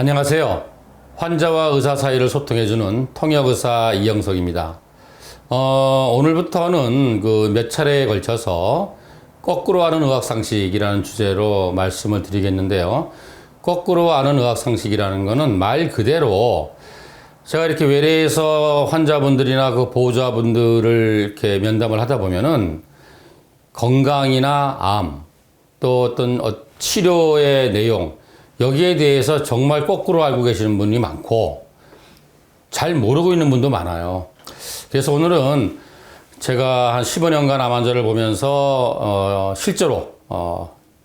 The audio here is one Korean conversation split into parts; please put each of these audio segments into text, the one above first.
안녕하세요. 환자와 의사 사이를 소통해주는 통역의사 이영석입니다. 오늘부터는 몇 차례에 걸쳐서 거꾸로 아는 의학상식이라는 주제로 말씀을 드리겠는데요. 거꾸로 아는 의학상식이라는 것은 말 그대로 제가 이렇게 외래에서 환자분들이나 그 보호자분들을 이렇게 면담을 하다 보면은 건강이나 암, 또 어떤 치료의 내용, 여기에 대해서 정말 거꾸로 알고 계시는 분이 많고 잘 모르고 있는 분도 많아요. 그래서 오늘은 제가 한 15년간 암 환자를 보면서 실제로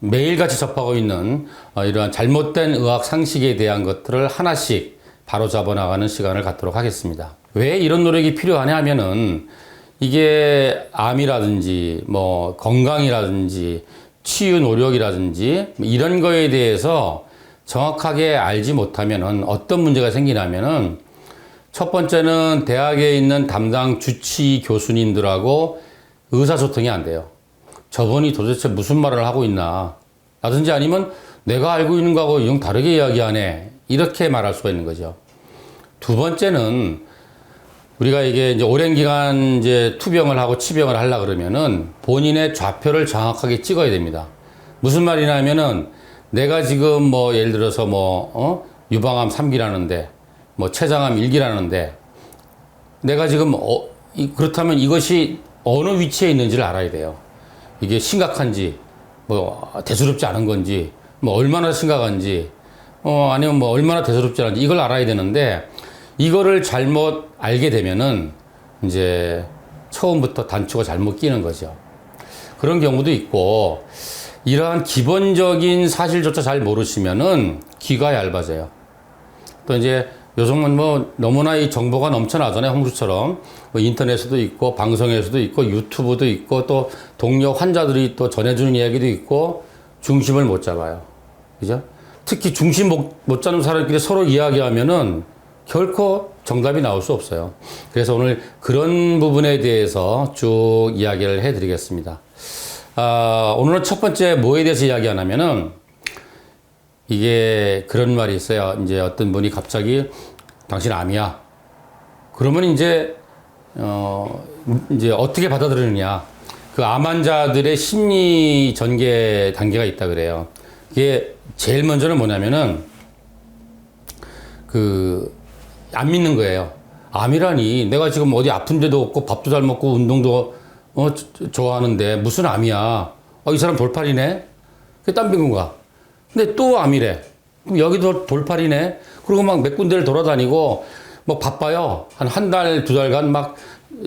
매일같이 접하고 있는 이러한 잘못된 의학 상식에 대한 것들을 하나씩 바로 잡아나가는 시간을 갖도록 하겠습니다. 왜 이런 노력이 필요하냐 하면은 이게 암이라든지 건강이라든지 치유 노력이라든지 이런 거에 대해서 정확하게 알지 못하면은 어떤 문제가 생기냐면은 첫 번째는 대학에 있는 담당 주치 교수님들하고 의사소통이 안 돼요. 저분이 도대체 무슨 말을 하고 있나 라든지 아니면 내가 알고 있는 거하고 영 다르게 이야기하네 이렇게 말할 수가 있는 거죠. 두 번째는 우리가 이게 이제 오랜 기간 이제 투병을 하고 치병을 하려 그러면은 본인의 좌표를 정확하게 찍어야 됩니다. 무슨 말이냐면은 내가 지금 예를 들어서 유방암 3기라는데 췌장암 1기라는데 내가 지금 그렇다면 이것이 어느 위치에 있는지를 알아야 돼요. 이게 심각한지 대수롭지 않은 건지 얼마나 심각한지 아니면 얼마나 대수롭지 않은지 이걸 알아야 되는데 이거를 잘못 알게 되면은 이제 처음부터 단추가 잘못 끼는 거죠. 그런 경우도 있고 이러한 기본적인 사실조차 잘 모르시면은 귀가 얇아져요. 또 이제 요즘은 너무나 이 정보가 넘쳐나잖아요. 홍수처럼 인터넷에도 있고 방송에서도 있고 유튜브도 있고 또 동료 환자들이 또 전해주는 이야기도 있고 중심을 못 잡아요. 그죠? 특히 중심 못 잡는 사람끼리 서로 이야기하면은 결코 정답이 나올 수 없어요. 그래서 오늘 그런 부분에 대해서 쭉 이야기를 해드리겠습니다. 오늘은 첫 번째 뭐에 대해서 이야기하냐면은 이게 그런 말이 있어요. 이제 어떤 분이 갑자기 당신 암이야. 그러면 이제 어떻게 받아들이느냐. 그 암 환자들의 심리 전개 단계가 있다 그래요. 이게 제일 먼저는 뭐냐면은 안 믿는 거예요. 암이라니 내가 지금 어디 아픈 데도 없고 밥도 잘 먹고 운동도 좋아하는데 무슨 암이야. 이 사람 돌팔이네. 그게 딴 병인가. 근데 또 암이래. 그럼 여기도 돌팔이네. 그리고 막 몇 군데를 돌아다니고 바빠요. 한 달, 두 달간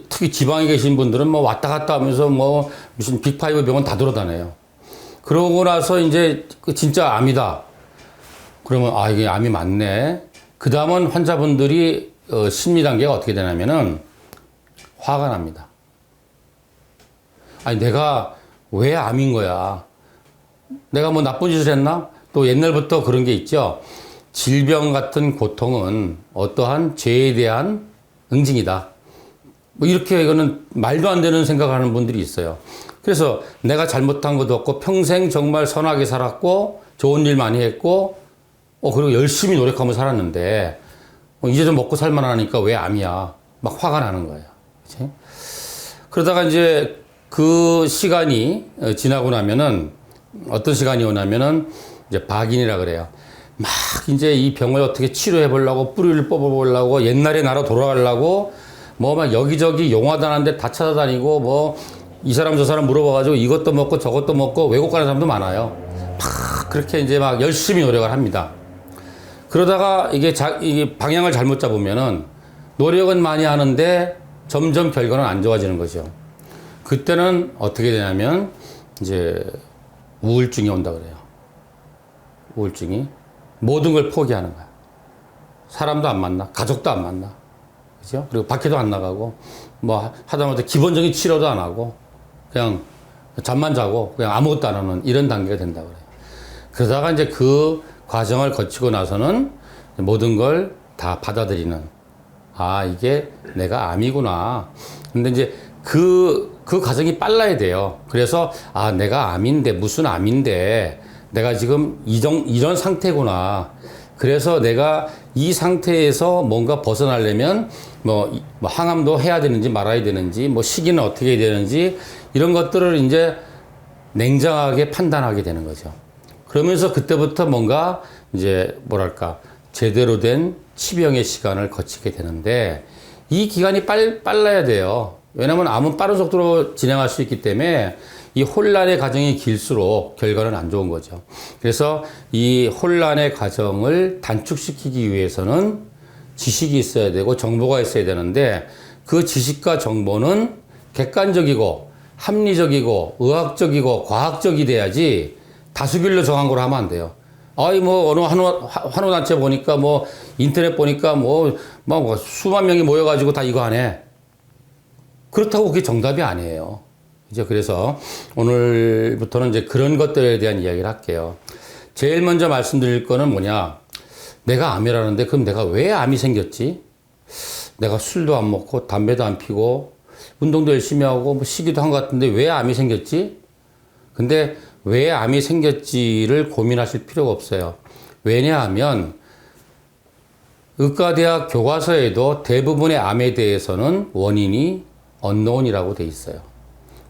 특히 지방에 계신 분들은 왔다 갔다 하면서 무슨 빅5 병원 다 돌아다녀요. 그러고 나서 이제 진짜 암이다. 그러면 이게 암이 맞네. 그 다음은 환자분들이 심리 단계가 어떻게 되냐면은 화가 납니다. 내가 왜 암인 거야? 내가 나쁜 짓을 했나? 또 옛날부터 그런 게 있죠. 질병 같은 고통은 어떠한 죄에 대한 응징이다. 이렇게 이거는 말도 안 되는 생각하는 분들이 있어요. 그래서 내가 잘못한 것도 없고 평생 정말 선하게 살았고 좋은 일 많이 했고 그리고 열심히 노력하며 살았는데 이제 좀 먹고 살만하니까 왜 암이야? 막 화가 나는 거예요. 그치? 그러다가 이제 그 시간이 지나고 나면은 어떤 시간이 오냐면은 이제 박인이라 그래요. 막 이제 이 병을 어떻게 치료해 보려고 뿌리를 뽑아 보려고 옛날에 나라 돌아가려고 막 여기저기 용화단한데 다 찾아다니고 이 사람 저 사람 물어봐가지고 이것도 먹고 저것도 먹고 외국 가는 사람도 많아요. 막 그렇게 이제 막 열심히 노력을 합니다. 그러다가 이게 방향을 잘못 잡으면은 노력은 많이 하는데 점점 결과는 안 좋아지는 거죠. 그때는 어떻게 되냐면 이제 우울증이 온다 그래요. 우울증이 모든 걸 포기하는 거야. 사람도 안 만나, 가족도 안 만나, 그죠? 그리고 밖에도 안 나가고 하다못해 기본적인 치료도 안 하고 그냥 잠만 자고 그냥 아무것도 안 하는 이런 단계가 된다 그래요. 그러다가 이제 그 과정을 거치고 나서는 모든 걸 다 받아들이는 이게 내가 암이구나. 근데 이제 그 과정이 빨라야 돼요. 그래서 내가 암인데 무슨 암인데 내가 지금 이런 상태구나. 그래서 내가 이 상태에서 뭔가 벗어나려면 뭐 항암도 해야 되는지 말아야 되는지 뭐 시기는 어떻게 해야 되는지 이런 것들을 이제 냉정하게 판단하게 되는 거죠. 그러면서 그때부터 뭔가 이제 뭐랄까 제대로 된 치병의 시간을 거치게 되는데 이 기간이 빨라야 돼요. 왜냐하면 암은 빠른 속도로 진행할 수 있기 때문에 이 혼란의 과정이 길수록 결과는 안 좋은 거죠. 그래서 이 혼란의 과정을 단축시키기 위해서는 지식이 있어야 되고 정보가 있어야 되는데 그 지식과 정보는 객관적이고 합리적이고 의학적이고 과학적이 돼야지 다수결로 정한 걸 하면 안 돼요. 아이 뭐 어느 환호단체 보니까 뭐 인터넷 보니까 뭐 수만 명이 모여가지고 다 이거 하네. 그렇다고 그게 정답이 아니에요. 이제 그래서 오늘부터는 이제 그런 것들에 대한 이야기를 할게요. 제일 먼저 말씀드릴 거는 뭐냐. 내가 암이라는데 그럼 내가 왜 암이 생겼지? 내가 술도 안 먹고 담배도 안 피고 운동도 열심히 하고 뭐 쉬기도 한 것 같은데 왜 암이 생겼지? 근데 왜 암이 생겼지를 고민하실 필요가 없어요. 왜냐하면 의과대학 교과서에도 대부분의 암에 대해서는 원인이 unknown이라고 돼 있어요.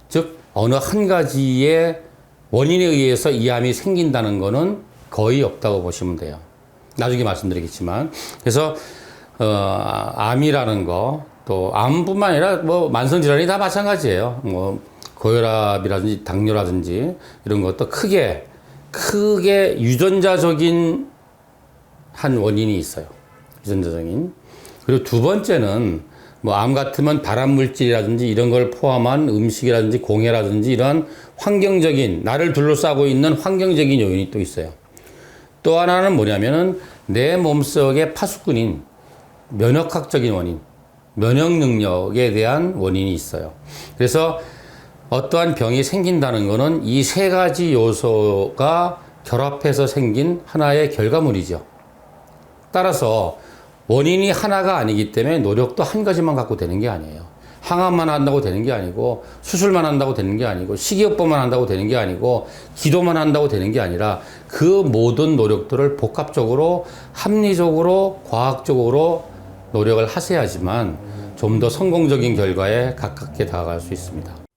즉 어느 한 가지의 원인에 의해서 이 암이 생긴다는 거는 거의 없다고 보시면 돼요. 나중에 말씀드리겠지만 그래서 암이라는 거 또 암뿐만 아니라 뭐 만성질환이 다 마찬가지예요. 뭐 고혈압이라든지 당뇨라든지 이런 것도 크게 유전자적인 한 원인이 있어요. 유전자적인. 그리고 두 번째는 뭐 암 같으면 발암 물질이라든지 이런 걸 포함한 음식이라든지 공해라든지 이런 환경적인 나를 둘러싸고 있는 환경적인 요인이 또 있어요. 또 하나는 뭐냐면은 내 몸속의 파수꾼인 면역학적인 원인, 면역 능력에 대한 원인이 있어요. 그래서 어떠한 병이 생긴다는 것은 이 세 가지 요소가 결합해서 생긴 하나의 결과물이죠. 따라서 원인이 하나가 아니기 때문에 노력도 한 가지만 갖고 되는 게 아니에요. 항암만 한다고 되는 게 아니고 수술만 한다고 되는 게 아니고 식이요법만 한다고 되는 게 아니고 기도만 한다고 되는 게 아니라 그 모든 노력들을 복합적으로 합리적으로 과학적으로 노력을 하셔야지만 좀 더 성공적인 결과에 가깝게 다가갈 수 있습니다.